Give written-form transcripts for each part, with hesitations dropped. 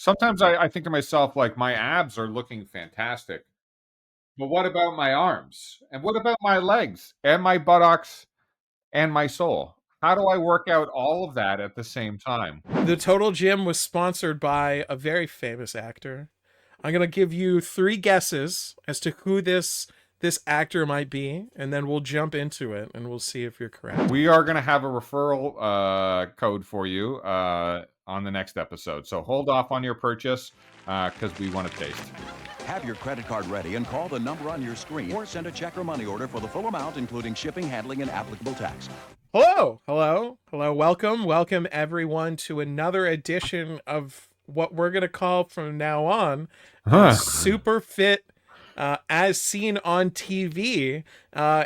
Sometimes I think to myself, like, my abs are looking fantastic, but what about my arms? And what about my legs and my buttocks and my soul? How do I work out all of that at the same time? The Total Gym was sponsored by a very famous actor. I'm gonna give you three guesses as to who this actor might be, and then we'll jump into it and we'll see if you're correct. We are gonna have a referral code for you on the next episode. So hold off on your purchase because we want to taste. Have your credit card ready and call the number on your screen or send a check or money order for the full amount, including shipping, handling, and applicable tax. Hello. Welcome everyone to another edition of what we're gonna call from now on Super Fit as seen on TV,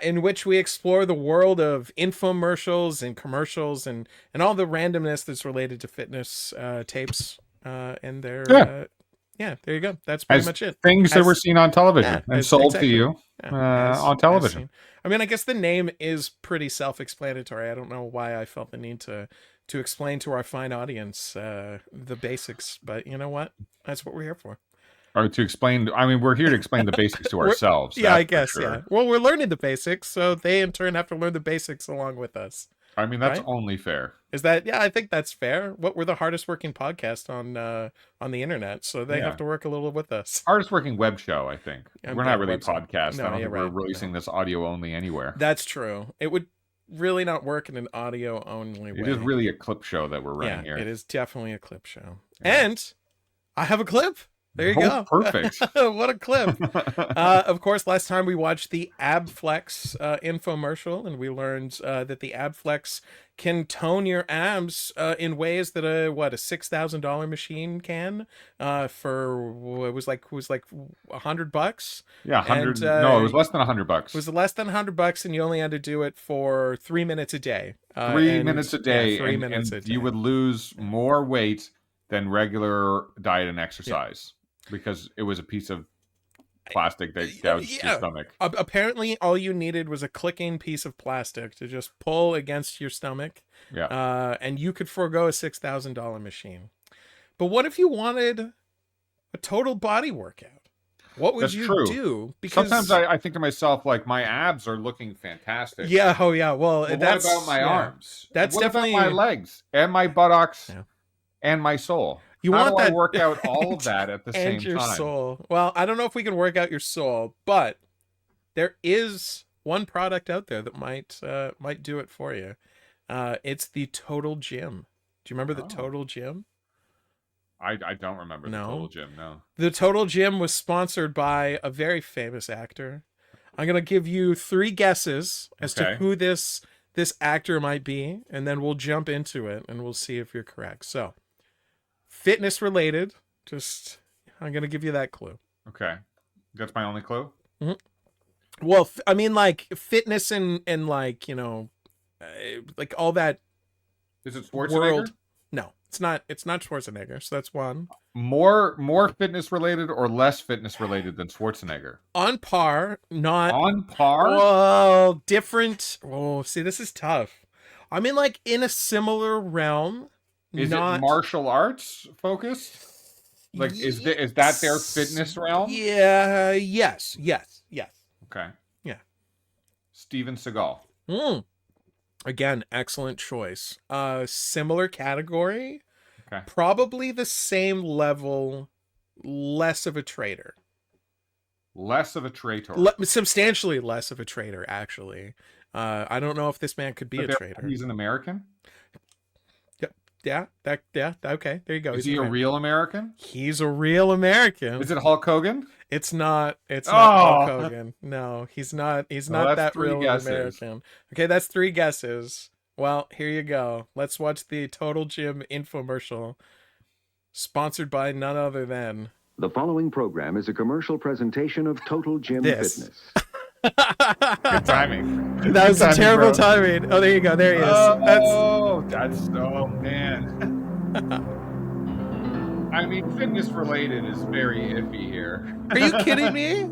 in which we explore the world of infomercials and commercials and all the randomness that's related to fitness tapes and their yeah, there you go. That's pretty much it. Things that were seen on television and sold exactly. to you on television. I mean, I guess the name is pretty self-explanatory. I don't know why I felt the need to explain to our fine audience the basics, but you know what? That's what we're here for. Or to explain, I mean, we're here to explain the basics to ourselves. Yeah, I guess, sure. Yeah. Well, we're learning the basics, so they in turn have to learn the basics along with us. I mean, that's only fair. Is that? Yeah, I think that's fair. We're the hardest working podcast on the internet, so they have to work a little with us. Hardest working web show, I think. We're not really a podcast. I don't think we're releasing this audio only anywhere. That's true. It would really not work in an audio only way. It is really a clip show that we're running here. It is definitely a clip show. Yeah. And I have a clip. There you go. Perfect. What a clip. Of course, last time we watched the AbFlex infomercial, and we learned that the AbFlex can tone your abs in ways that a $6,000 machine can for it was like $100. Yeah, 100. No, it was less than $100. It was less than $100, and you only had to do it for 3 minutes a day. 3 minutes a day, yeah, 3 minutes a day. You would lose more weight than regular diet and exercise. Because it was a piece of plastic that gouged your stomach. Apparently, all you needed was a clicking piece of plastic to just pull against your stomach. Yeah. And you could forego a $6,000 machine. But what if you wanted a total body workout? What would you do? Because sometimes I think to myself, like, my abs are looking fantastic. Yeah. Oh, yeah. Well, what about my arms? That's definitely about my legs and my buttocks and my soul. How do I work out all of that at the same time? And your soul. Well, I don't know if we can work out your soul, but there is one product out there that might do it for you. It's the Total Gym. Do you remember the Total Gym? I don't remember the Total Gym, no. The Total Gym was sponsored by a very famous actor. I'm going to give you three guesses as to who this actor might be, and then we'll jump into it and we'll see if you're correct. So, fitness related. I'm gonna give you that clue. Okay, that's my only clue. Mm-hmm. Well, I mean, like fitness and like like all that. Is it Schwarzenegger? World. No, it's not. It's not Schwarzenegger. So that's one. More fitness related or less fitness related than Schwarzenegger? On par, not on par. Well, different. Oh, see, this is tough. I mean, like in a similar realm. Is it martial arts focused? Like, is that their fitness realm? Yeah. Yes. Okay. Yeah. Steven Seagal. Again, excellent choice. Similar category. Okay. Probably the same level. Less of a traitor. Less of a traitor. Substantially less of a traitor, actually. I don't know if this man could be a traitor. He's an American? Yeah, okay, there you go. Is he a real American? He's a real American. Is it Hulk Hogan? It's not Hulk Hogan. No, he's not that real American. Okay, that's three guesses. Well, here you go. Let's watch the Total Gym infomercial, sponsored by none other than... The following program is a commercial presentation of Total Gym Fitness. Good timing. That was a terrible timing. Oh, there you go. There he is. Oh man. I mean, fitness related is very iffy here. Are you kidding me?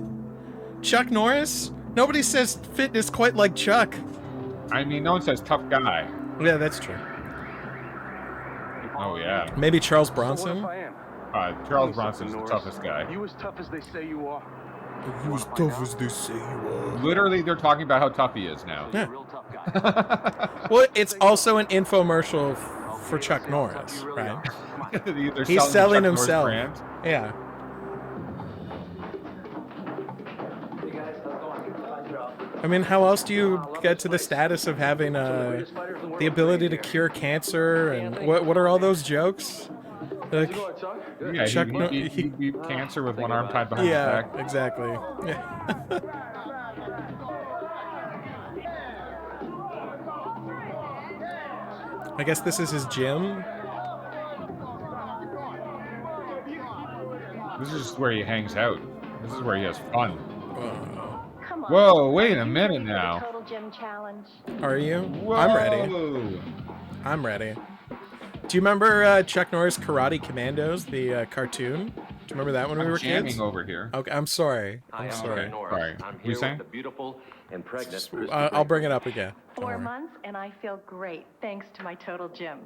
Chuck Norris? Nobody says fitness quite like Chuck. I mean, no one says tough guy. Yeah, that's true. Oh yeah. Maybe Charles Bronson. So what if I am? Charles Bronson's the toughest guy. You as tough as they say you are. You as tough as they say you are. Literally, they're talking about how tough he is now. Yeah. Real tough guy. Well, it's also an infomercial for Chuck Norris, right? They're He's the selling Chuck Norris himself. brand. Yeah. I mean, how else do you get to the status of having the ability to cure cancer? And what are all those jokes? Like, Yeah, Chuck he beat cancer with one arm tied behind his yeah, back. exactly. Yeah. I guess this is his gym. This is just where he hangs out. This is where he has fun. Come on. Whoa, wait a Are you minute ready for the now. Total Gym Challenge. Are you? Whoa. I'm ready. I'm ready. Do you remember Chuck Norris Karate Commandos, the cartoon? Do you remember that when we I'm were jamming kids? over here. Okay, I'm sorry. Hi, I'm I'm sorry. Norris. Sorry. I'm You here saying? with the beautiful and pregnant. I'll bring it up again. Don't 4 worry. months, and I feel great thanks to my Total Gym.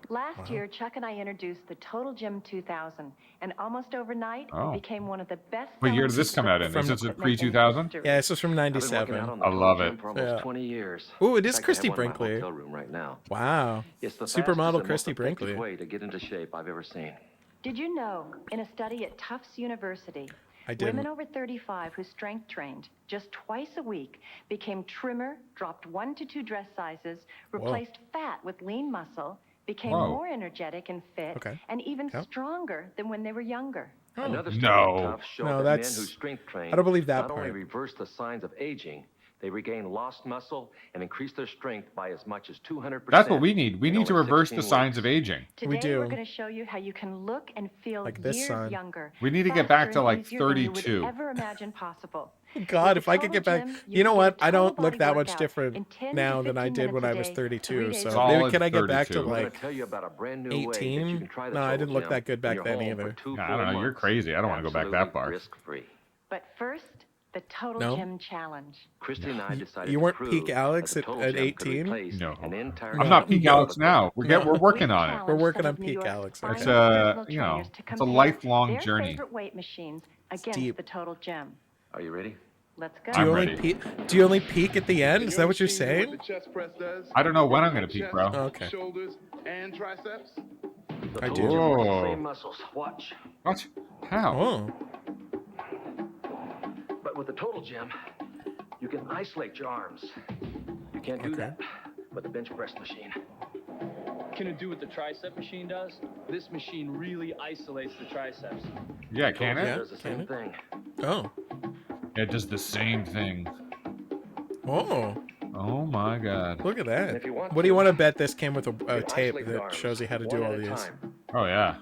Last year, Chuck and I introduced the Total Gym 2000, and almost overnight, Oh. it became one of the best. What year did this come out in? Is this a pre-2000? Yeah, this was from I've been working '97. out on the I love Total Gym it. for almost Yeah. 20 years. Ooh, it In is fact, I Christy have one in my Brinkley. hotel room right now. Wow. It's the Supermodel fastest and most Christy effective Brinkley. way to get into shape I've ever seen. Did you know, in a study at Tufts University, I didn't. women over 35 who strength trained just twice a week became trimmer, dropped 1 to 2 dress sizes, replaced fat with lean muscle, became Whoa. more energetic and fit, Okay. and even Yep. stronger than when they were younger. Another study No. at Tufts showed No, that men that's- who strength train I don't believe that not only part. reverse the signs of aging, they regain lost muscle and increase their strength by as much as 200%. That's what we need. We in need to only reverse the 16 signs weeks. of aging. Today, do. we're going to show you how you can look and feel Like this years sign. younger. We need to get back faster to, and like, easier than you 32. would ever imagine possible. God, With if the I could get Total back, Gym, you know can what? get a I don't total look body that much workout different in 10 to now than I 15 did when I minutes was a day, 32. 3 days So a Solid maybe can I get back to 32. I'm gonna like tell you about a brand new way that you 18? can try the No, I Total didn't look Gym that good in back your then home either. for 2 I full don't know, you're months, crazy. I don't wanna go back that absolutely far. risk-free. But first, the Total No? Gym Challenge. Christy and I decided You to weren't prove peak Alex that the at Total Gym could 18? replace No. an entire I'm not gym peak with Alex a now. click. We're working We've on it. challenged We're working some on of New peak York's Alex, finest okay. personal You know, trainers to it's a compare lifelong their journey. favorite weight machines against deep. the Total Gym. Are you ready? Let's go. Do you I'm only ready. do you only peak at the end? Is that what you're saying? I don't know when I'm gonna peak, bro. Okay. Shoulders and triceps. The I Total do. Gym works the Whoa. same muscles. Watch. What? How? Oh, But with the Total Gym, you can isolate your arms. You can't do Okay. that with the bench press machine. Can it do what the tricep machine does? This machine really isolates the triceps. Yeah, can Total Gym it? does the can same it? thing. oh, It does the same thing. oh! Oh my god. Look at And that. if you want What do you to, want to bet this came with a you can tape isolate your that arms, shows you how to do one all at a these? time. Oh yeah.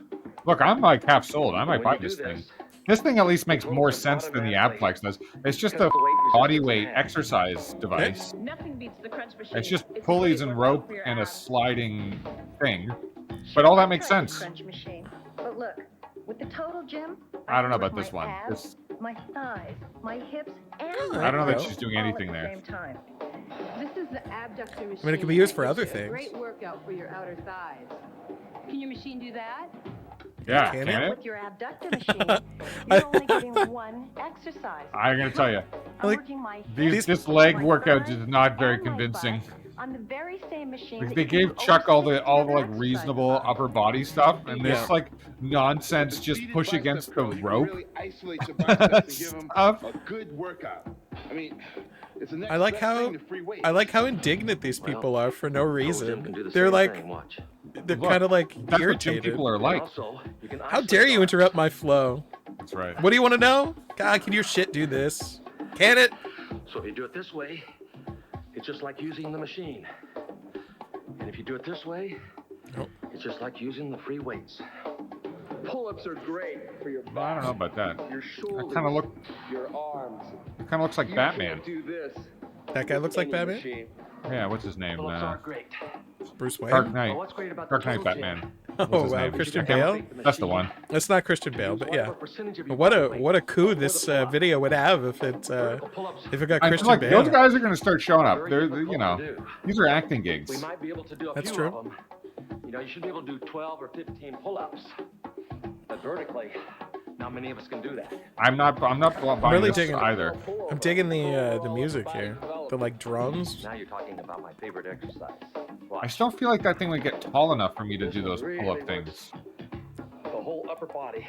Look, I'm like half sold. I might When buy you do this thing. this, This thing at least makes Total more Gym sense than the automatically Abflex does. It's just cuts a the weight body resistance in weight half. exercise device. Nothing beats the crunch machine. It's just It's a pulleys great and workout rope for your and a abs. sliding thing. But all that makes I tried the sense. Crunch machine, but look, with the Total Gym, I don't know can work about this my one. abs, my thighs, my hips, and Oh, my I don't know that Well, she's doing all anything at the there. same time. This is the abductor machine. I mean, it can be used for that other gives you a things. Great workout for your outer thighs. Can your machine do that? Yeah, Can can it? With it? your abductor machine, you're only getting one exercise. I'm gonna tell you, I'm Like, working my these, hips, this leg my workout thighs, is not very and my convincing. butt on the very same machine Like that they you can gave do Chuck over all the 60 like other exercises reasonable on. upper body stuff, and this Yeah. like nonsense just Seated push bicep against the curl, you can rope. really isolate your biceps and give 'em Stuff. a good workout. I mean, it's the next I like best how thing to free weights. I like how indignant these people are for no Total Gym reason. can do the They're same like thing. Watch. they're Look, kind of like That's what gym irritated. people are And like. also, you can How isolate dare you arms. interrupt my flow? That's right. What do you want to know? God, can your shit do this? Can it? So if you do it this way, it's just like using the machine. And if you do it this way, Oh. it's just like using the free weights. Pull-ups are great for your back, I don't know about that. your shoulders, kinda look- your arms. It kind of looks like You Batman. can't do this. That guy looks like any Batman. machine. Yeah, what's his name? Pull-ups are great. Bruce Wayne. Dark Knight. But what's great about Dark the Knight Total Gym Batman. Oh What's his wow, name? Christian I can't- Bale. Take the That's the machine, one. That's not Christian Bale, use but whatever yeah. percentage of your What body a weight what a coup for the this pull-up. video would have if it Vertical pull-ups if it got I feel Christian like Bale. those guys are going to start showing up. Very They're, difficult you know, to do. these are acting We gigs. might be able to do a That's few true. of them. You know, you should be able to do 12 or 15 pull-ups. But But vertically, not many of us can do that. I'm not buying really this digging- either. I'm digging the music here. The like drums. Now you're talking about my favorite exercise. I Watch. still feel like that thing would get tall enough for me to do those pull-up things. The whole upper body.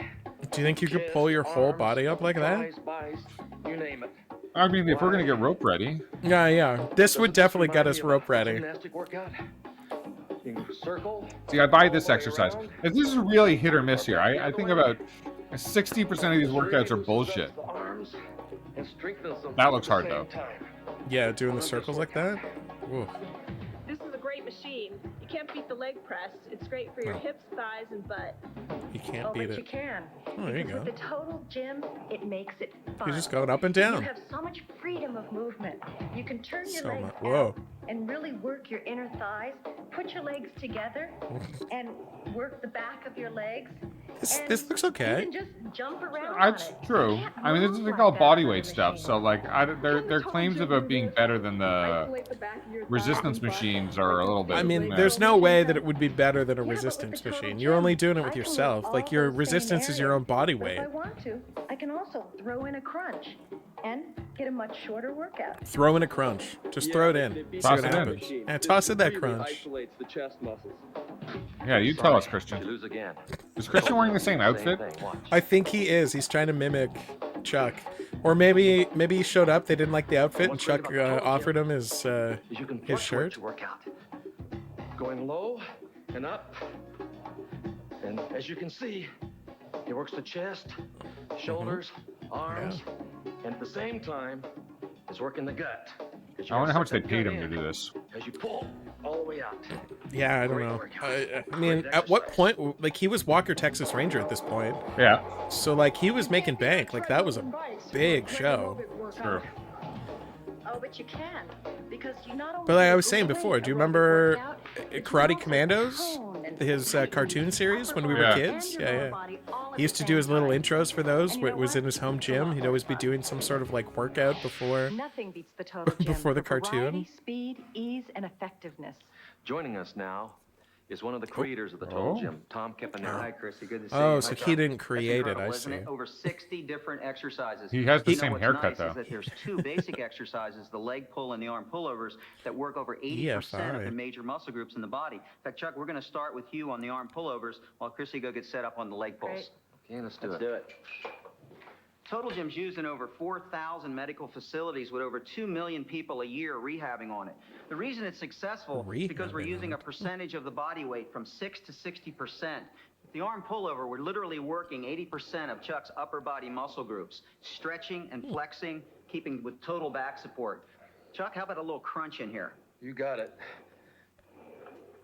Do you think you could pull your whole body up like that? Thighs, buys, you name it. I mean, if we're gonna get rope ready, Yeah. This would definitely get us rope ready. Gymnastic workout. You can circle. see, I buy this exercise. If this is really hit or miss here, I think about 60% of these workouts are bullshit. The arms and strengthens them That looks at the hard, same though. time. Yeah, doing the circles like that. Ooh. This is a great machine. You can't beat the leg press. It's great for your Oh. hips, thighs, and butt. You can't Oh, beat but you it. can. Oh, there you Because go. with the Total Gym, it makes it fun. You're just going up and You down. have so much freedom of movement. You can turn your So legs much. Whoa. out and really work your inner thighs. Put your legs together and work the back of your legs. This looks okay. You can just jump around That's on it. true. You can't I mean, this is move like like all that body on weight the stuff. machine. So like, their claims about being better than the Isolate the back of your thighs resistance and butt. machines are a little bit. I mean, meh. there's no way that it would be better than a Yeah, but with resistance the Total machine. You're Gym, only doing it I with can move yourself. all Like your those same resistance is your own areas. body But weight. If I want to, I can also throw in a crunch and get a much shorter workout. Throw in a crunch. Just throw it in. See Toss what it in. happens. Yeah, toss in that crunch. Isolates the chest muscles. Yeah, you tell us, You Christian. lose again. Is Christian wearing the same outfit? Thing. Watch. I think he is. He's trying to mimic Chuck, or maybe he showed up. They didn't like the outfit, and Chuck offered him his Is you can his fluctuate shirt. your workout. Going low and up. And as you can see, it works the chest, shoulders, arms, and at the same time, it's working the gut. 'Cause you I wonder gotta how much they suck that paid gut him to in do this. As you pull all the way out. Yeah, I don't know. I mean, at what point? Like he was Walker Texas Ranger at this point, Yeah, so like he was making bank. Like that was a big show. true. Oh, but you can, because you not only But like I get was saying great before, do you aerobic remember workout, but you Karate also Commandos? tone and His tighten cartoon series when we were Yeah. kids? and your Yeah, lower yeah. body all at He used the to same do his little time. intros for those. And you know It was in what? his home It's a gym. lot He'd more always be fun. doing some sort of like workout before. Nothing beats the Total Gym Before the for cartoon. variety, speed, ease, and effectiveness. Joining us now is one of the creators of the Total Oh. Gym, Tom Campanella. Hi, Chrissy. Good to see Oh, you. so Hi, he Tom. didn't That's create it. incredible, I isn't see. it? Over 60 different exercises. He has the You know same what's haircut, nice though. is that there's two basic exercises, the leg pull and the arm pullovers, that work over 80% of the EFI. major muscle groups in the body. In fact, Chuck, we're going to start with you on the arm pullovers while Chrissy go get set up on the leg pulls. Great. Okay, let's do Let's it. do it. Total Gym's used in over 4,000 medical facilities with over 2 million people a year rehabbing on it. The reason it's successful is because we're Rehabbing using a on it. percentage of the body weight from 6 to 60%. With the arm pullover, we're literally working 80% of Chuck's upper body muscle groups, stretching and flexing, keeping with total back support. Chuck, how about a little crunch in here? You got it.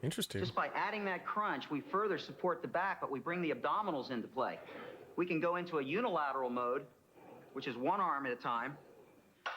Interesting. Just by adding that crunch, we further support the back, but we bring the abdominals into play. We can go into a unilateral mode, which is one arm at a time.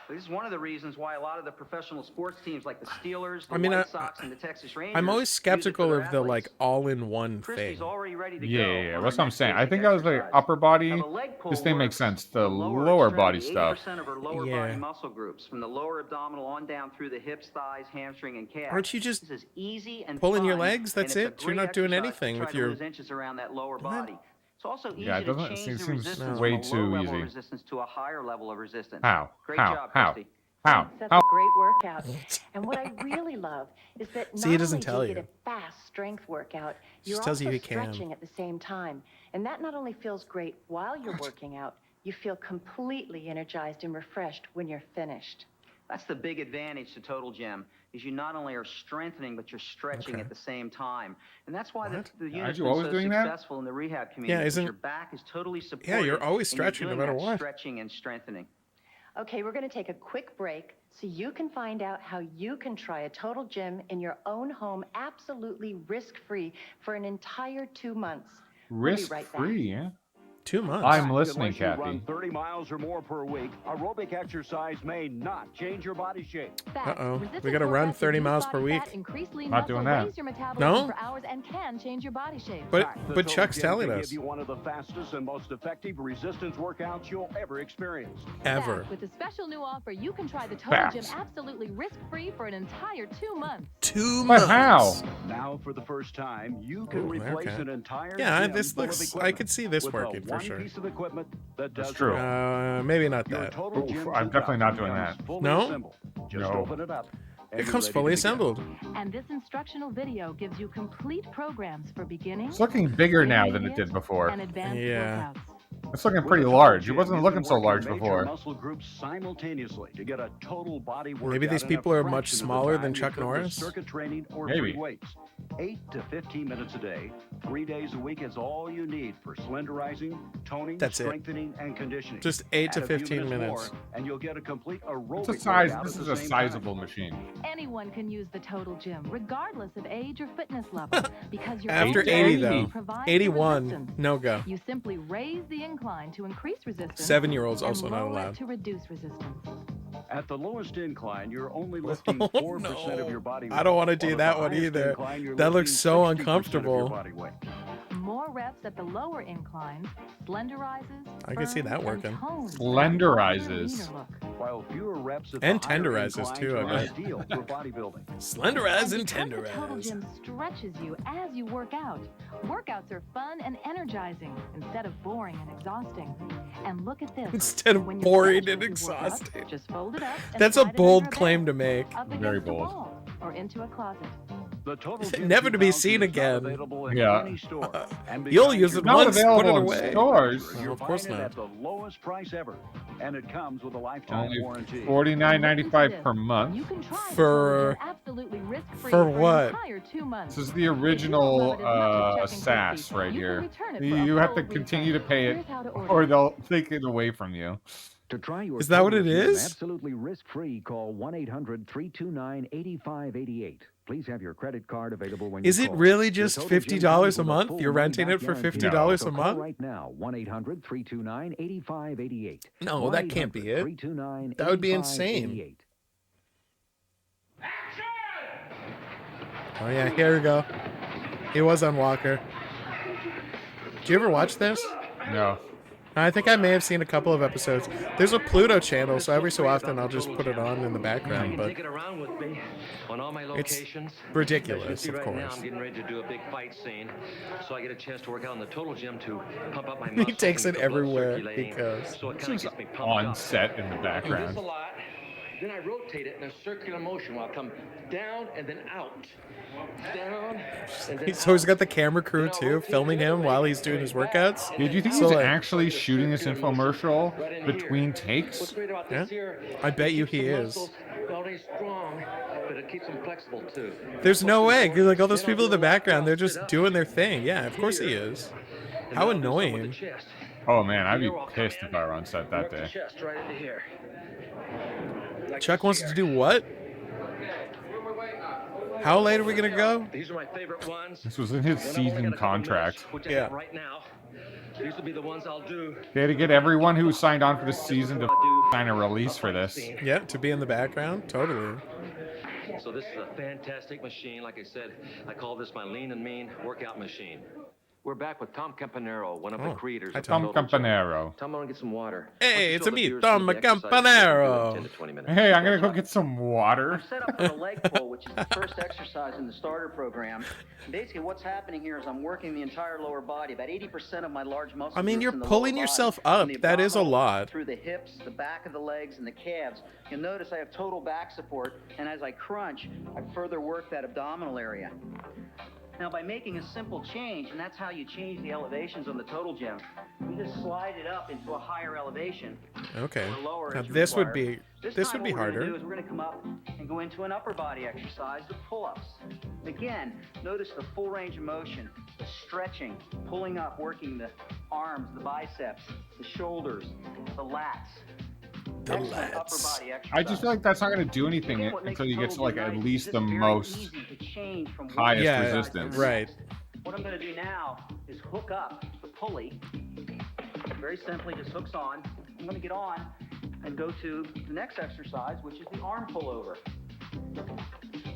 This is one of the reasons why a lot of the professional sports teams like the Steelers, the I mean, White Sox, and the Texas Rangers I'm always use it for skeptical their of the athletes. like all-in-one Christy's thing. already ready to Yeah, go. yeah, yeah. on That's our what I'm next saying. I basic think I was like exercise. upper body. Now, the leg pull This thing makes works sense. The lower lower body extremity, stuff. 80% of our lower Yeah. body muscle groups, from the lower abdominal on down through the hips, thighs, hamstring, and calf. Aren't you just This is easy and pulling your fun, legs? and That's it's a it? You're great not doing exercise to anything try with to your- lose inches around that lower body. It's also easy Yeah, it to doesn't- it change seems the resistance way from a too low level easy. of resistance to a higher level of resistance. How? Great How? job, How? Christy. How? That's How? a great workout. And what I really love is that See, not he doesn't only tell do you you. get a fast strength workout, He you're just tells also you he can. stretching at the same time. And that not only feels great while you're working out, you feel completely energized and refreshed when you're finished. That's the big advantage to Total Gym, is you not only are strengthening, but you're stretching Okay. at the same time. And that's why What? the Aren't unit's you been always so doing that? successful in the rehab community. because isn't- your back is totally supported. Yeah, you're always and you're stretching no doing matter that what. Stretching and strengthening. Okay, we're going to take a quick break so you can find out how you can try a Total Gym in your own home absolutely risk-free for an entire 2 months. We'll be right back. Risk-free, yeah? 2 months. I'm listening, Unless you run Kathy. 30 miles or more per week, aerobic exercise may not change your body shape. Uh-oh. We got to run 30 miles per week. Not doing that. No? And can change your body shape. But The Chuck's Total Gym telling can us. give you one of the fastest and most effective resistance workouts you'll ever experience. Ever. With a special new offer, you can try the Total Facts. Gym absolutely risk-free for an entire 2 months. 2 But months. how? Now, for the first time, you can Ooh, replace okay. an entire Yeah, gym this full of looks. I equipment could see this with working the for one sure. piece of equipment that does That's true. it all. Maybe not Your that. Total Oof, Gym I'm definitely not 2000 doing comes that. fully No? assembled. Just No. open it up. and It you're comes ready fully to begin. assembled. And this instructional video gives you complete programs for beginning, It's looking bigger now than it did before. and advanced Yeah. workouts. It's looking With pretty the Total large. It Gym, wasn't you looking can so work large your major before. muscle groups simultaneously to get a total body Maybe workout these in a people are much fraction of the smaller time than you Chuck could with Norris? Circuit training or Maybe. free weights. 8 to 15 minutes a day, 3 days a week is all you need for slenderizing, toning, That's it. strengthening, and conditioning. Just 8 to Add a few 15 minutes. more, and you'll get a complete aerobic It's a size. workout This at is the a same time. sizable machine. Anyone can use the Total Gym, regardless of age or fitness level, because your After own 80 body though. provides the 81. resistance. No go. You simply raise the incline to increase resistance. 7-year-olds and also not lower it allowed. to reduce resistance. At the lowest incline, you're only lifting Oh, 4% of your body weight. I don't want to do While at that the one highest either. incline, you're That looks lifting so 60% of your uncomfortable. body weight. More reps at the lower inclines slenderizes, I can see firms, that and working. tones that Slenderizes. leaner look. While fewer reps at And the higher tenderizes, inclines too, I are bet. ideal for bodybuilding. Slenderize and because the Total tenderize. Gym stretches you as you work out. Workouts are fun and energizing instead of boring and exhausting. And look at this. Instead of When you're boring finished and with your workout, exhausting. just fold it up and That's a slide it bold under a claim bed, to make. up Very against a bold. wall, or into a closet. The Total Gym Never to be 2000 seen is not again. available in Yeah. any store. And You'll because use you're it Not once, put it available in away. stores. No, You're of course buying it not. at the lowest price ever, and it comes with a lifetime Only warranty. $49.95 per month. You can try the For- Total Gym absolutely risk-free for an what? entire 2 months. This is the If you don't love original it as much as checking SAS cookies, right you can here. return it for a You have to full continue to refund. pay it, Here's how to order. or they'll take it away from you. To try your Is that what Total it Gym is? absolutely risk-free, call 1-800-329-8588. Please have your credit card available when Is you it call. really The just Total $50 Gym comes a with month? full You're renting it money-back for guarantee. $50 So a call month? right now, 1-800-329-8588. No, that can't be it. 1-800-329-8588. That would be insane. Oh yeah, here we go. He was on Walker. Did you ever watch this? No. I think I may have seen a couple of episodes. There's a Pluto channel, so every so often I'll just put it on in the background, but Take it around with me on all my it's locations. ridiculous, As you of can see right now, course. I'm getting ready to do a big fight scene, so I get a chance to work out in the Total Gym to pump up my muscles. He takes and it get the blood everywhere circulating, because so it This kind is of gets me pumped on up. set in the I do this background. a lot. Then I rotate it in a circular motion where I'll come down and then out. Down and then So he's out. got the camera crew Then I'll too, rotate filming the him other while way, he's doing his back, workouts. and Yeah, do you then think So, he's like- actually shooting this Circular motion infomercial right in here. between What's takes? great about Yeah. this here, I bet you it keeps he the is. muscles not only strong, but it keeps them flexible too. There's no way, 'cause, like all those Then I'll people in the do a lot background, they're sit just up doing their thing. Yeah, of course he here. is. And How then I'll do some with annoying. the chest. Oh man, I'd be Here, I'll come pissed in, if I were on set that work the day. chest right into here. Like Chuck this wants here. to do what? How late are we gonna go? These are my favorite ones. This was in his Whenever I season get a couple contract. minutes, which I Yeah. have right now. These will be the ones I'll do. They had to get everyone who signed on for the season to I'll do sign a release a for fight this. scene. Yeah, to be in the background, totally. So this is a fantastic machine. Like I said, I call this my lean and mean workout machine. We're back with Tom Campanero, one of the Oh, creators hi, of Tom Total Gym. Campanero. Tom, I want to get some water. Hey, Why don't you it's show a the me, viewers Tom some of the exercises you can do in Campanero. 10 to 20 minutes. Hey, I'm gonna go get some water. I'm set up for the leg pull, which is the first exercise in the starter program. Basically, what's happening here is I'm working the entire lower body. About 80% of my large muscle I mean, groups you're in the pulling lower yourself body, up. from the That is a abdominals lot. Through the hips, the back of the legs, and the calves. You'll notice I have total back support, and as I crunch, I further work that abdominal area. Now, by making a simple change, and that's how you change the elevations on the Total Gym, you just slide it up into a higher elevation. Okay. Or lower Now is this would required. be This would time be what we're gonna harder. do is we're going to come up and go into an upper body exercise, the pull-ups. Again, notice the full range of motion, the stretching, pulling up, working the arms, the biceps, the shoulders, the lats. The Excellent upper lats. body exercise. I just feel like that's not gonna do anything Again, what makes until you get to Total like Gym at nice is least it's the very most easy to change from one highest Yeah, exercise to resistance. the right. next. What I'm going to do now is hook up the pulley very simply just hooks on. I'm going to get on and go to the next exercise, which is the arm pullover.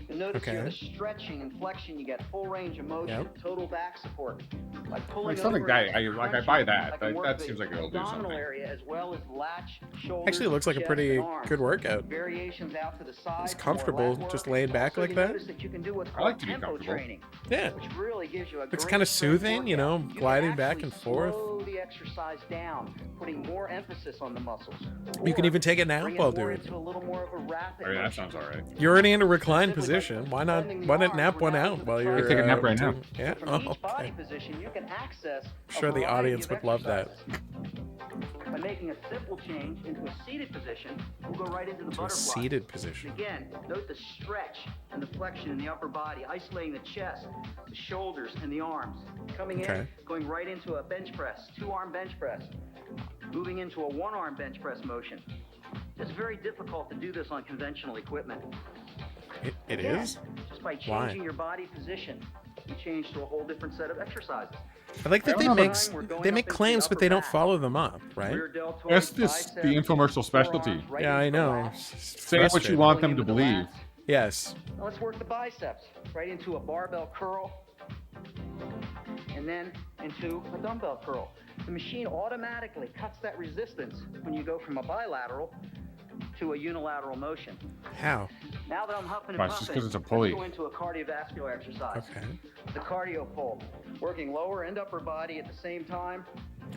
You'll notice here the stretching and flexion. You get full range of motion, total back support. Like pulling It's something over, I buy that. can That work seems the like it'll do abdominal something. area as well as latch, shoulders, Actually, it looks like a chest, pretty and arms. good workout. Variations out to the side. It's comfortable, just laying back like that. You can do what's I like called to be tempo comfortable. training, Yeah. which really gives you a It's great kind of strength soothing, you workout. know, You gliding can back actually and forth. slow the exercise down, putting more emphasis on the muscles. You can even take a nap Bring it while more doing it. into a little more of a rapid Oh, yeah, that motion. sounds all right. You're already in a reclined position. Why not nap one out while you're... I take a nap right now. Yeah? From Oh, each body okay. position, you can access a Sure the variety audience of would love that. exercises. By making a simple change into a seated position, we'll go right into the To a butterfly. seated position. Again, note the stretch and the flexion in the upper body, isolating the chest, the shoulders, and the arms. Coming Okay. in, going right into a bench press, 2-arm bench press. Moving into a 1-arm bench press motion. It's very difficult to do this on conventional equipment. It Again, is? just by Why? changing your body position, you change to a whole different set of exercises. I like that they make claims, but they don't follow them up, right? That's the infomercial specialty. Yeah, I know. Say what you want them to believe. Yes. Now let's work the biceps right into a barbell curl and then into a dumbbell curl. The machine automatically cuts that resistance when you go from a bilateral to a unilateral motion. How? Now that I'm huffing and Well, it's just puffing, 'cause it's a pulley. let's go into a cardiovascular exercise. Okay. The cardio pull, working lower and upper body at the same time.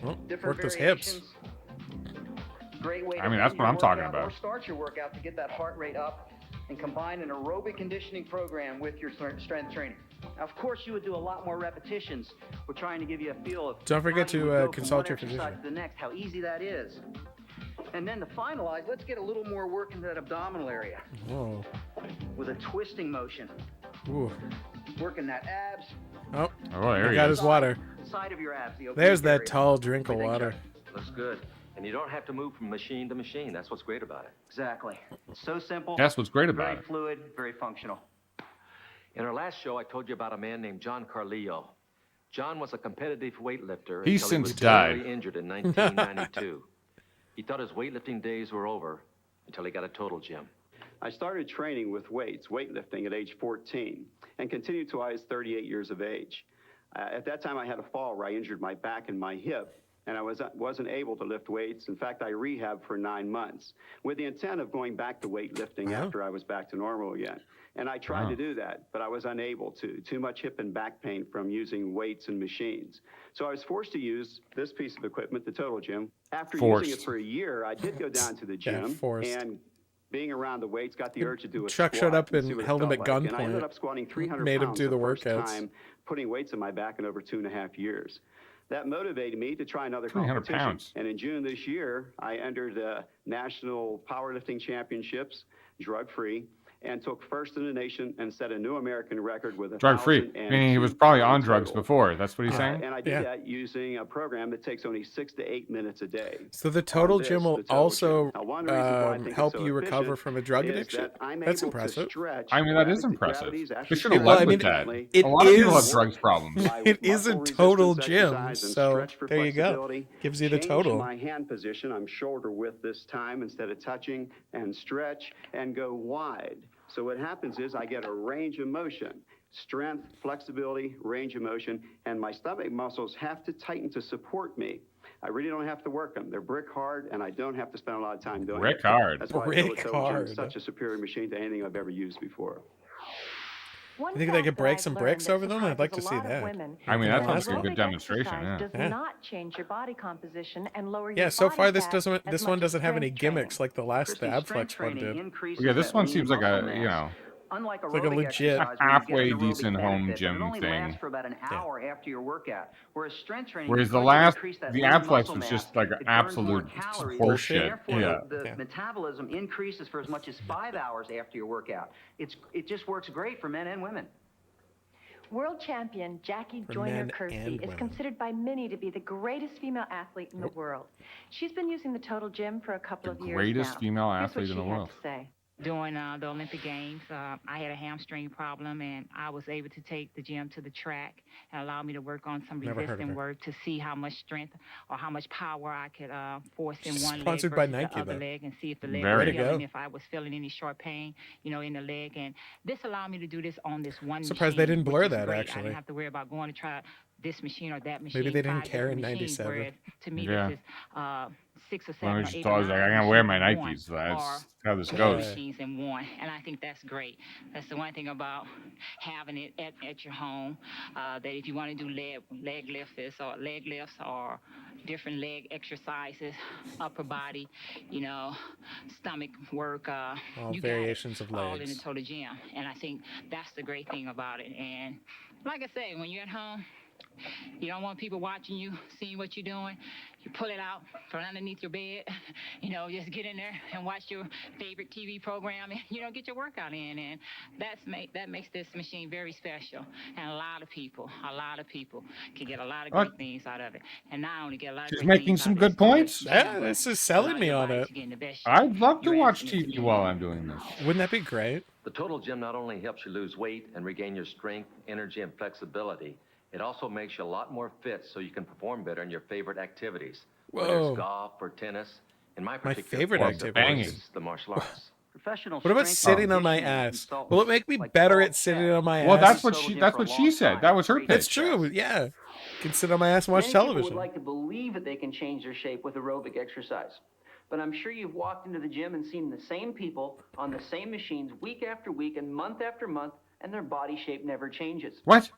Well, Different work those hips. variations. Great way to I mean, that's end what your I'm talking workout about. Or start your workout to get that heart rate up and combine an aerobic conditioning program with your strength training. Now, of course, you would do a lot more repetitions. We're trying to give you a feel of Don't forget how you to, would go from consult one your exercise physician. to the next, how easy that is. And then to finalize, let's get a little more work into that abdominal area Whoa. with a twisting motion. Ooh. Working that abs. Oh, Oh, there he he got is. his water. Side of your abs. The There's oblique that area. tall drink of water. Looks good. And you don't have to move from machine to machine. That's what's great about it. Exactly. So simple. That's what's great about Very it. fluid, very functional. In our last show, I told you about a man named John Carlillo. John was a competitive weightlifter He's until since he was died. severely injured in 1992. He thought his weightlifting days were over until he got a total gym. I started training with weights, weightlifting at age 14, and continued till I was 38 years of age. At that time, I had a fall where I injured my back and my hip, and I wasn't able to lift weights. In fact, I rehabbed for 9 months with the intent of going back to weightlifting after I was back to normal again. And I tried to do that, but I was unable to. Too much hip and back pain from using weights and machines. So I was forced to use this piece of equipment, the Total Gym. After using it for a year, I did go down to the gym and being around the weights, got the urge to do a Chuck squat showed up see and what it held him felt at like. And I ended gunpoint. up squatting 300 Made him pounds do the first workouts. time putting weights in my back in over 2.5 years. That motivated me to try another 300 competition. pounds. And in June this year, I entered the National Powerlifting Championships, drug-free, and took first in the nation and set a new American record with Drug-free, meaning he was probably on drugs before. That's what he's saying? And I did that using a program that takes only 6 to 8 minutes a day. So the Total Gym will also Now, one reason why I think it's help so you recover efficient from a drug is addiction? that I'm That's able to impressive. stretch I mean, that is gravity- impressive. gravity's They actually should have Well, led I with mean, that. it A lot of people have is- drugs problems. It is a muscle total resistance gym, exercise and so stretch for there you go. flexibility. Gives you the Change total. my hand position. I'm shoulder width this time instead of touching, and stretch and go wide. So what happens is I get a range of motion, strength, flexibility, range of motion, and my stomach muscles have to tighten to support me. I really don't have to work them. They're brick hard, and I don't have to spend a lot of time doing Brick it. hard. That's why I feel the Brick Total Gym hard. is such a superior machine to anything I've ever used before. You think they could break some bricks over them? I'd like to see that. I mean, that Yeah. sounds like a good demonstration. Exercise Yeah. does Yeah. not change your body composition and lower Yeah, your so body far this fat doesn't. as This much one as doesn't have any strength training. gimmicks like the last Christy, Abflex strength one training did. increases Yeah, this that one lean seems like muscle a, mass. you know, Unlike It's like a aerobic legit- exercise where you halfway get an aerobic decent home benefit, gym it only thing. lasts for about an hour after your workout. Whereas strength training, Whereas the because you last, increase that the lean Abflex muscle was mass, just like it burns more absolute calories, horseshit. Therefore, Yeah. the metabolism increases for as much as 5 hours after your workout. It just works great for men and women. World champion Jackie For Joyner men Kersey and is women. considered by many to be the greatest female athlete in the world. She's been using the Total Gym for a couple of years Greatest now. female Here's what athlete in she the had world. to say. during the Olympic Games. I had a hamstring problem, and I was able to take the gym to the track and allow me to work on some Never heard of resistant her. work to see how much strength or how much power I could force in one leg Sponsored by versus Nike, the other though. leg, and see if the leg Very. was Way to healing, go. if I was feeling any short pain, in the leg. And this allowed me to do this on this one Surprised machine, they didn't which blur is that, great. I actually. didn't have to worry about going to try this machine or that machine. Maybe they didn't 5 care in different machines, 97. whereas to me Yeah. this is 6 or Well, 7 or just 8 thought I or was like, 9 I gotta wear my machines in one, Nikes. That's or how this 2 goes. machines in one. And I think that's great. That's the one thing about having it at your home, that if you want to do leg lifts or different leg exercises, upper body, stomach work, All you variations of got it all in the legs. total gym. And I think that's the great thing about it. And like I say, when you're at home, you don't want people watching you, seeing what you're doing. You pull it out from underneath your bed, just get in there and watch your favorite TV program and, get your workout in. And that makes this machine very special. And a lot of people can get a lot of great things out of it. And not only get a lot of She's great making things some out of good it, it's gonna points. Yeah, this is selling me on it. I'd love to watch TV while I'm doing this. Wouldn't that be great? The Total Gym not only helps you lose weight and regain your strength, energy, and flexibility, it also makes you a lot more fit so you can perform better in your favorite activities. Whether Whoa. it's golf or tennis. In my My particular favorite case, of course, activities. it's the martial arts. Professional What about strength sitting on my conditioning ass? consultants Will it make me like better Paul at sitting Chek on my Well, ass? that's what Total she Gym that's for a what she long said. time. That was her Great pitch. It's true, yeah. Can sit on my ass and watch Many people would television. like to believe that they can change their shape with aerobic exercise. But I'm sure you've walked into the gym and seen the same people on the same machines week after week and month after month, and their body shape never changes. What?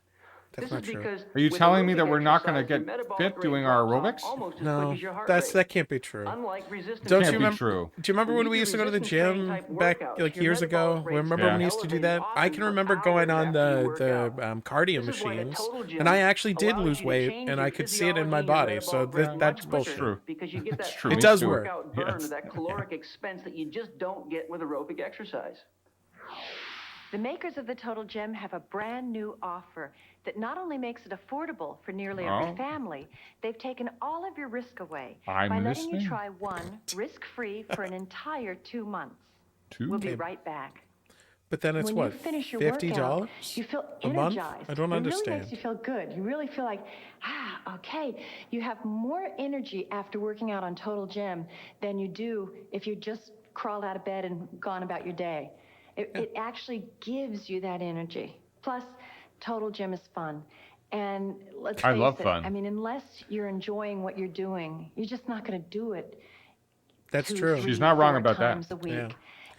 That's This not is true. because Are you with telling me aerobic that we're not going to exercise, get your metabolic fit rate doing our drops aerobics? almost as No, quick as your heart that rate. can't be true. Unlike resistance Don't you Can't be remember? true. Do you remember when we do used to go to the resistance training gym type back workouts, like your years ago? metabolic rates Remember when we Yeah. used to do elevate that? I often can for remember going hours on after you the work out. cardio This is why the machines, Total Gym and I actually did allows lose you to weight, change and your I could see it in my physiology and your body. So metabolic rate that's much bullshit. quicker True. because you get that It's true. It Me does too. work. workout burn Yes. or that caloric expense that you just don't get with aerobic exercise. The makers of the Total Gym have a brand new offer that not only makes it affordable for nearly every Oh. family, they've taken all of your risk away I'm by letting you listening. try one risk-free for an entire 2 months. We'll be right back. But then it's when what, you finish your $50 workout, you feel a month? energized. I don't It understand. really makes you feel good. You really feel like, okay. You have more energy after working out on Total Gym than you do if you just crawled out of bed and gone about your day. It actually gives you that energy. Plus, Total Gym is fun. And let's I face love it, fun. I mean, unless you're enjoying what you're doing, you're just not going to do it. That's 2, true. 3, She's not wrong 4 about that. times a week. Yeah.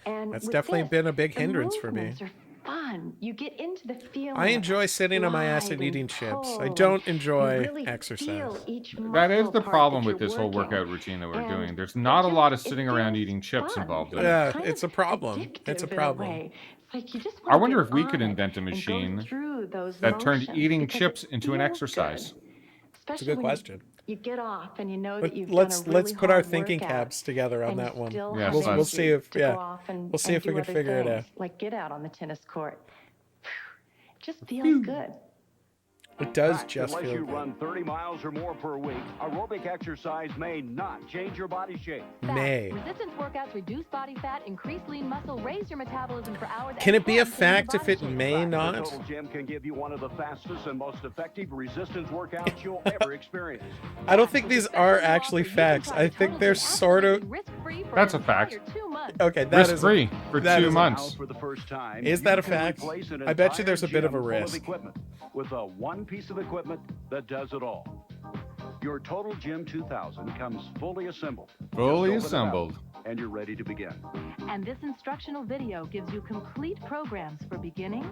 And That's with definitely this, been a big the hindrance for me. movements are fun. You get into the feeling. I enjoy sitting on my ass and slide eating and chips. I pull, don't and enjoy you really exercise. feel each That is muscle the part problem that with this you're whole working. workout routine that we're And doing. There's it not a lot of just- sitting it around feels eating chips fun. involved in And it. Yeah, kind it's a of problem. addictive It's a in problem. way. It's like you just I wanna wonder get if we on could it invent a and go machine through those that turned motions eating because chips it into an feels exercise. good. It's a Especially good when question. you get off and you know that you've Let's done a really put our hard thinking workout, caps together on and you that one. still Yes, have we'll energy see if to yeah, go off and, we'll see and if we do can other figure it things, out. like get out on the tennis court. It just feels good. It does Fact, just unless feel you good. run 30 miles or more per week, aerobic exercise may not change your body shape. May. Resistance workouts reduce body fat, increase lean muscle, raise your metabolism for hours. Can and it be a change your fact if body it shape. may The not? Total Gym can give you one of the fastest and most effective resistance workouts you'll ever experience. I don't think these are actually facts. I think they're sort of. Risk-free for That's an a fact. entire 2 months. Okay, that Risk is free for that 2 is a- months. For the first time, Is that you a can fact? replace an I bet you entire there's a bit of a gym full risk. equipment with a one piece of equipment that does it all. Your Total Gym 2000 comes fully assembled. Fully Just open it up, assembled. and you're ready to begin. And this instructional video gives you complete programs for beginning,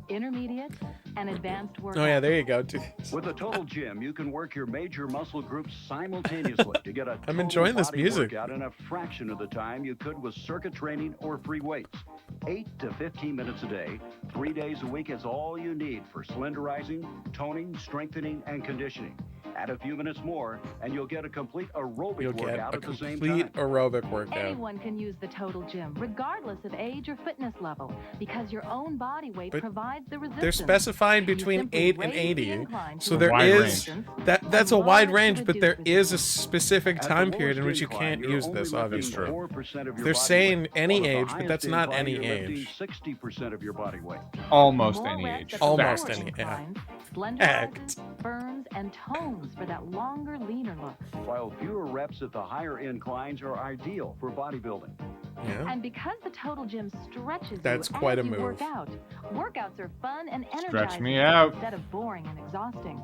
intermediate, and advanced workouts. Oh yeah, there you go. With the Total Gym, you can work your major muscle groups simultaneously to get a I'm total enjoying this body music. workout in a fraction of the time you could with circuit training or free weights. 8 to 15 minutes a day, 3 days a week is all you need for slenderizing, toning, strengthening, and conditioning. Add a few minutes more, and you'll get a complete aerobic You'll get workout a at the same complete time. aerobic workout. Anyone can use the Total Gym, regardless of age or fitness level, because your own body weight But provides the resistance. They're specifying You between simply 8 and raise the 80. incline So to there Wide is range. that's a and wide lower to range, but there reduce is a specific At the time period in lowest which you incline, can't you're use only this, lifting obviously. 4% of your They're body saying weight. any While at the age, but highest that's not incline, any you're lifting age. 60% of your body weight. Almost More any reps age. at the Almost lower any, yeah. inclines, slenderizes, firms, and tones for that longer, leaner look. While fewer reps at the higher inclines are ideal for bodybuilding. Yeah. And because the Total Gym stretches That's you quite as a you work move. out, workouts are fun and energizing Stretch me out. instead of boring and exhausting.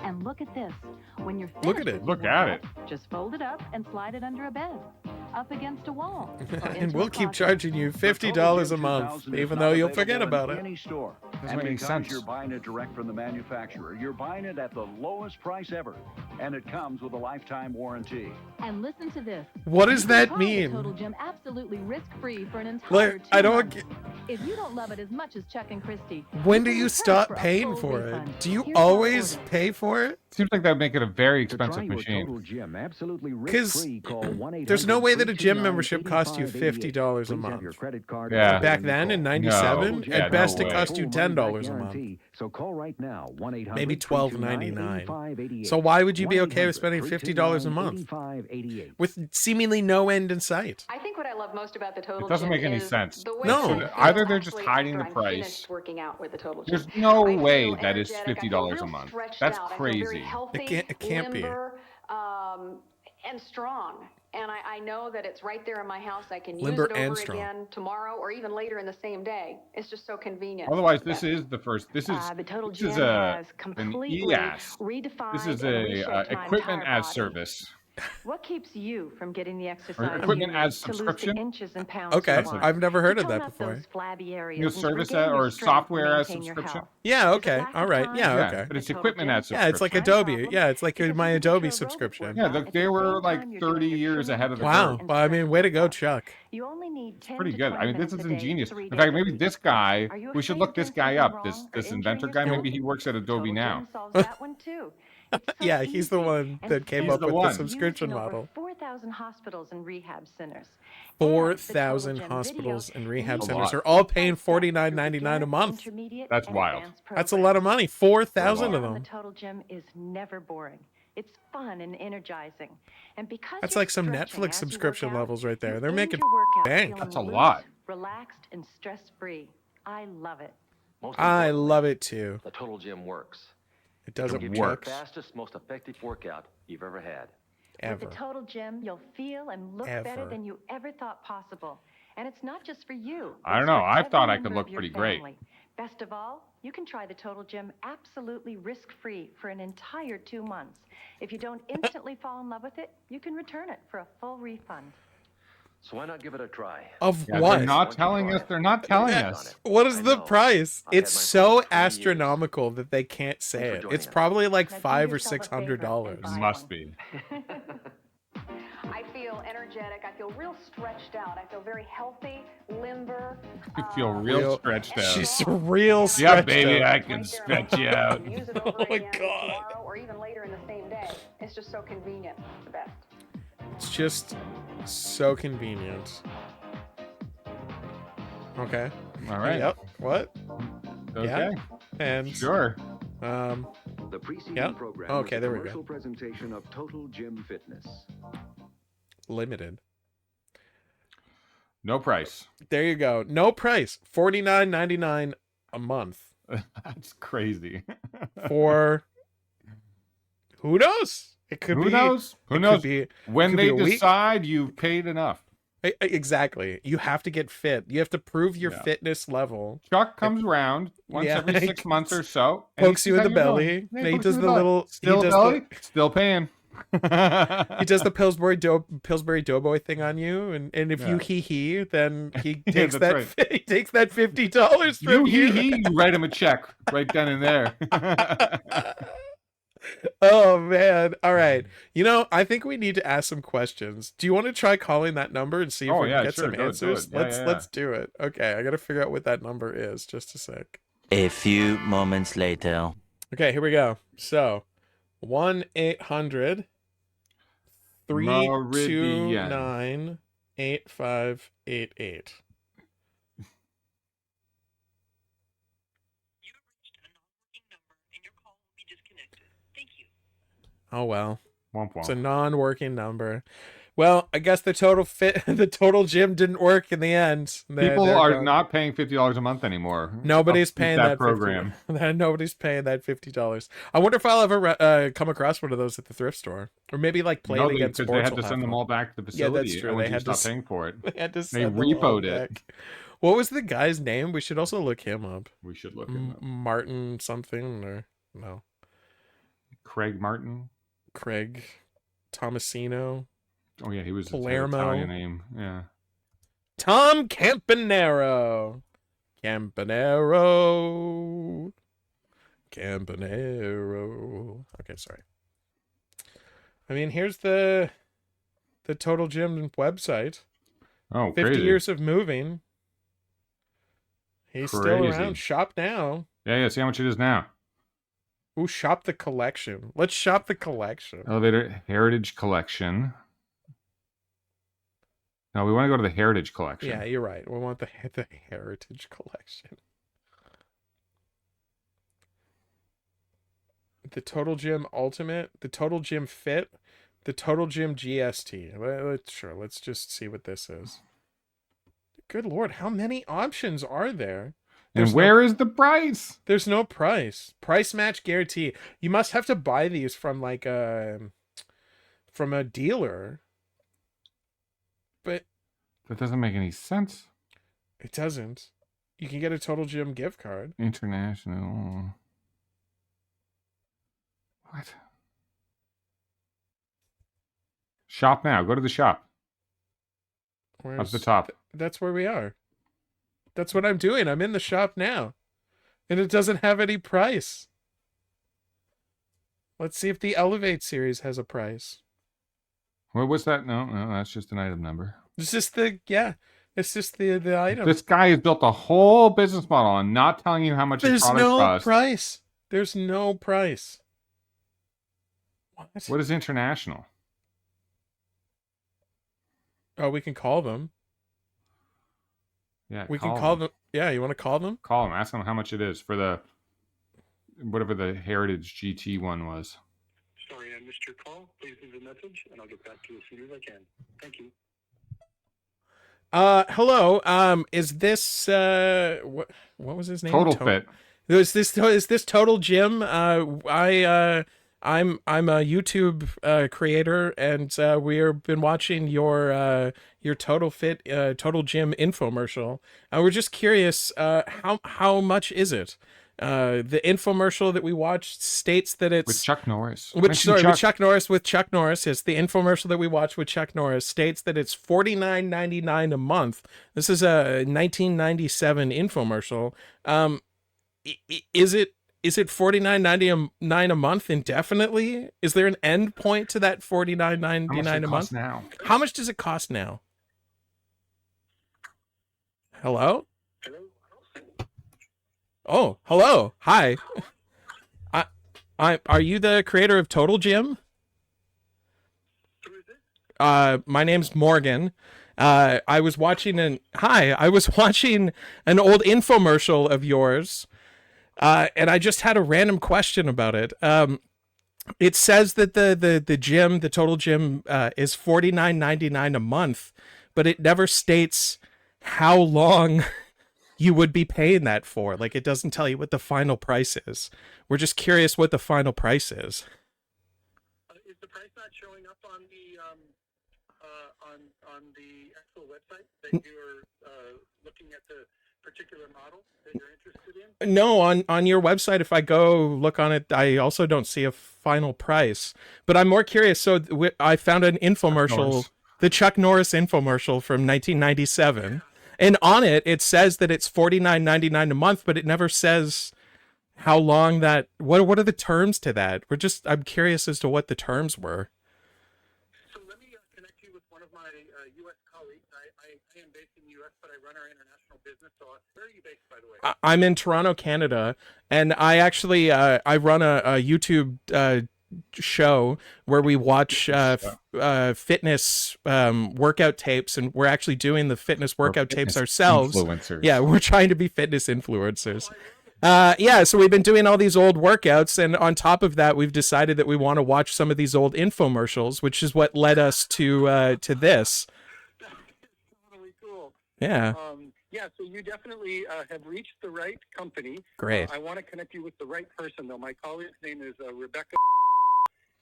And look at this. When you're Look finished at it. with your Look at workout, just fold it up and slide it under a bed, up against a wall, or And into we'll a keep closet. charging you $50 a month, even though you'll forget about it. Any store. Doesn't And make any because sense. you're buying it direct from the manufacturer, you're buying it at the lowest price ever. And it comes with a lifetime warranty. And listen to this. What You does can that try the mean? Total Gym absolutely risk-free for an entire Like, 2 I don't months. get, If you don't love it as much as Chuck and Christy, when do can you return stop for a paying full for it? refund. Do you Here's how it always works. pay for it? Seems like that would make it a very To try expensive your machine. Total Gym absolutely Because risk-free, call 1-800-329-8588. there's no way that a gym membership costs you $50 a Please have month. your credit card Yeah. or Back when you then in call. '97, No. Yeah, at best no it way. cost you Full money back $10 a month. guarantee. So call right now, 1-800-329-8588. Maybe $12.99. So why would you be okay with spending $50 a month 1-800-329-8588. with seemingly no end in sight? I think what I love most about the Total It doesn't Gym make any is sense. the way No. that it Either feels they're just actually hiding after the I'm price. finished working out with the Total Gym. There's no I way feel that is energetic, I feel $50 a real month. stretched That's out, I feel very crazy. healthy, It can't be. limber, and strong. And I know that it's right there in my house. I can Limber use it and over strong. again tomorrow or even later in the same day. It's just so convenient. Otherwise, this is the first. This is The Total this Gym is has an completely EAS. redefined This is and a reshaped my equipment entire as body. service. What keeps you from getting the exercise equipment you need as to lose subscription? the inches and pounds Okay, you want, I've never heard to of tone that up before. those flabby areas, New and to service regain your or strength and software as maintain your subscription? health. Yeah, Is it okay, lack all of right, time? yeah, Yeah, okay. but it's The Total equipment Gym? as Yeah, it's like subscription. Adobe. Yeah, it's like Because my you can Adobe get your aerobic subscription. work Yeah, done at they the were same like time you're 30 doing your years training ahead of the Wow. curve. Well, I mean, way to go, Chuck. You only need 10 Pretty to good. 20 I mean, this minutes is a day, ingenious. 3 In days fact, a maybe week. this guy, Are you we should afraid look of this doing guy something up. This wrong or this injuring inventor guy, yourself? maybe he works at Adobe Total now. Gym solves that one too. It's so Yeah, he's the easy one and that came He's up the with one. the subscription used in over model. 4,000 hospitals and rehab centers. 4,000 Gym hospitals videos and rehab A centers lot. are all paying step-by-step through $49.99 a beginner, month. intermediate, That's and wild. advanced That's a lot of programs. money. 4,000 of Working out in them. the Total Gym is never boring. It's fun and energizing. And because That's you're like some stretching Netflix as you subscription work out, levels right there. you They're end making your workout bank. feeling That's a loose, lot. relaxed and stress-free. I love it. Most I importantly, love it too. the Total Gym works. It It'll doesn't give you work the fastest, most effective workout you've ever had. ever. With the Total Gym, you'll feel and look better Ever. than you ever thought possible. And it's not just for you. I don't It's know. for I every thought I could member look of your pretty great. family. Best of all, you can try the Total Gym absolutely risk-free for an entire 2 months. If you don't instantly fall in love with it, you can return it for a full refund. So why not give it a try? Of Yeah, what? they're not telling us. They're not telling Yeah. us. What is I the know. price? I've had It's mine for so 20 years. astronomical that they can't say Thanks for it. joining It's us. probably like Now do $500 or yourself a favor and $600. buy Must one. be. I feel energetic. I feel real stretched out. I feel very healthy, limber. You feel real stretched out. She's real Yeah, stretched baby, out. I can stretch you out. Use it Oh over my again God. tomorrow or even later in the same day. It's just so convenient. It's the best. It's just so convenient. Okay. All right. Yep. What? Okay. Yeah. And Sure. The preceding Yeah. program Okay, was a there we go. commercial presentation of Total Gym Fitness. limited. No price. There you go. No price. $49.99 a month. That's crazy. For who knows? It could Who be. knows? Who it knows? Could be, When could they be a week. decide you've paid enough. Exactly. You have to get fit. You have to prove your Yeah. fitness level. Chuck comes around once Yeah. every 6 months or so. and Pokes he you sees in the how you're belly. doing. Yeah, And he pokes does you the in belly. little. Still he does belly. The, Still paying. he does the Pillsbury Doughboy thing on you, and if you Yeah. then he Yeah, takes that's that he takes that $50 from you. You write him a check right then and there. Oh man! All right, I think we need to ask some questions. Do you want to try calling that number and see if Oh, we yeah, can get sure, some do it. answers? Yeah, Let's do it. Okay, I gotta figure out what that number is. Just a sec. A few moments later. Okay, here we go. So, Meridian. 1-800-329-8588. Oh well. Womp womp. It's a non-working number. Well, I guess the total gym didn't work in the end. People are not paying $50 a month anymore. Nobody's paying that program. Nobody's paying that $50. I wonder if I'll ever come across one of those at the thrift store, or maybe like Playing Against Sports. They had to send them all back to the facility. Yeah, that's true. They had to stop paying for it. They had to They send them all repoed it. back. What was the guy's name? We should also look him up. We should look him up. Martin something or no? Craig Martin. Craig Tomasino. Oh yeah, he was Palermo. An Italian name. Yeah. Tom Campanaro. Campanaro. Okay, sorry. I mean, here's the Total Gym website. Oh, 50 crazy. years of moving. He's still around. Shop now. Yeah, see how much it is now. Ooh, shop the collection. Let's shop the collection. Elevator Heritage Collection. No, we want to go to the Heritage Collection. Yeah, you're right. We want the Heritage Collection. The Total Gym Ultimate, the Total Gym Fit, the Total Gym GST. Sure, let's just see what this is. Good Lord, how many options are there? And where is the price? There's no price. Price match guarantee. You must have to buy these from like from a dealer. But that doesn't make any sense. It doesn't. You can get a Total Gym gift card. International. What? Shop now. Go to the shop. Up the top. That's where we are. That's what I'm doing. I'm in the shop now. And it doesn't have any price. Let's see if the Elevate series has a price. What was that? No, that's just an item number. It's just the item. This guy has built a whole business model on not telling you how much his products cost. Price. There's no price. What is international? Oh, we can call them. Yeah, we can call them. Yeah, you want to call them? Call them. Ask them how much it is for the whatever the Heritage GT one was. Sorry, I missed your call. Please leave a message, and I'll get back to you as soon as I can. Thank you. Hello. Is this what was his name? Total Fit. Is this Total Gym? I'm a YouTube creator, and we've been watching your Total Fit Total Gym infomercial. We're just curious, how much is it? The infomercial that we watched states that it's with Chuck Norris. With Chuck Norris. Yes, the infomercial that we watched with Chuck Norris states that it's $49.99 a month. This is a 1997 infomercial. Is it $49.99 a month indefinitely? Is there an end point to that $49.99 a month? Now? How much does it cost now? Hello? Oh, hello. Hi. Are you the creator of Total Gym? My name's Morgan. I was watching an old infomercial of yours. And I just had a random question about it. It says that the gym, the Total Gym, is $49.99 a month, but it never states how long you would be paying that for. Like, it doesn't tell you what the final price is. We're just curious what the final price is. Is the price not showing up on the actual website that you're looking at the particular model that you're interested in? No, on your website, if I go look on it, I also don't see a final price. But I'm more curious. So I found an infomercial, the Chuck Norris infomercial from 1997. And on it, it says that it's $49.99 a month, but it never says how long that. What are the terms to that? I'm curious as to what the terms were. So let me connect you with one of my U.S. colleagues. I am based in the U.S., but I run our international business. So where are you based, by the way? I'm in Toronto, Canada, and I actually I run a YouTube show where we watch fitness workout tapes, and we're actually doing the fitness workout tapes ourselves. Influencers. Yeah, we're trying to be fitness influencers. So we've been doing all these old workouts, and on top of that, we've decided that we want to watch some of these old infomercials, which is what led us to this. Totally cool. Yeah. Yeah, so you definitely have reached the right company. Great. I want to connect you with the right person, though. My colleague's name is Rebecca,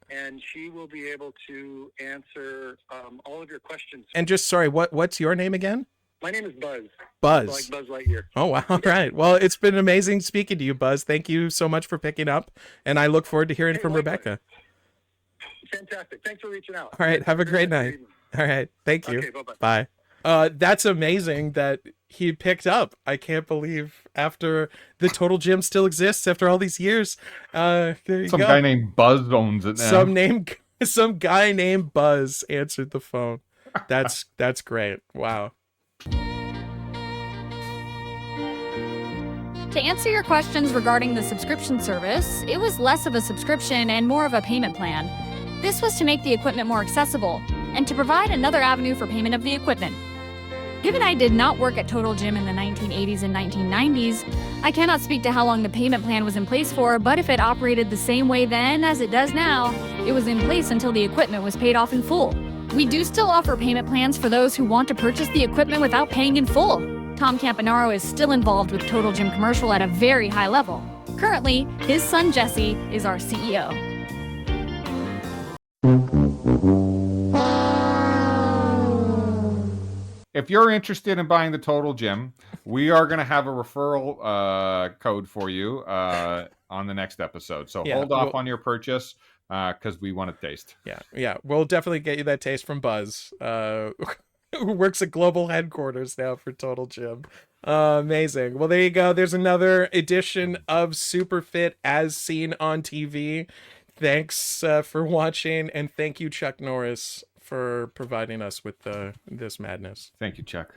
and she will be able to answer all of your questions. And just, sorry, what's your name again? My name is Buzz. Buzz. Like Buzz Lightyear. Oh, wow. All right. Well, it's been amazing speaking to you, Buzz. Thank you so much for picking up, and I look forward to hearing from Rebecca. Fantastic. Thanks for reaching out. All right. Have a great night. All right. Thank you. Okay, bye-bye. Bye. That's amazing that he picked up. I can't believe after the Total Gym still exists after all these years. There you Some go. guy named Buzz owns it now. Some guy named Buzz answered the phone. That's great. Wow. To answer your questions regarding the subscription service, it was less of a subscription and more of a payment plan. This was to make the equipment more accessible and to provide another avenue for payment of the equipment. Given I did not work at Total Gym in the 1980s and 1990s, I cannot speak to how long the payment plan was in place for, but if it operated the same way then as it does now, it was in place until the equipment was paid off in full. We do still offer payment plans for those who want to purchase the equipment without paying in full. Tom Campanaro is still involved with Total Gym Commercial at a very high level. Currently, his son Jesse is our CEO. If you're interested in buying the Total Gym, we are going to have a referral code for you on the next episode. So Yeah, hold off on your purchase because we want a taste. Yeah. We'll definitely get you that taste from Buzz, who works at global headquarters now for Total Gym. Amazing. Well, there you go. There's another edition of Super Fit as seen on TV. Thanks for watching, and thank you, Chuck Norris, for providing us with this madness. Thank you, Chuck.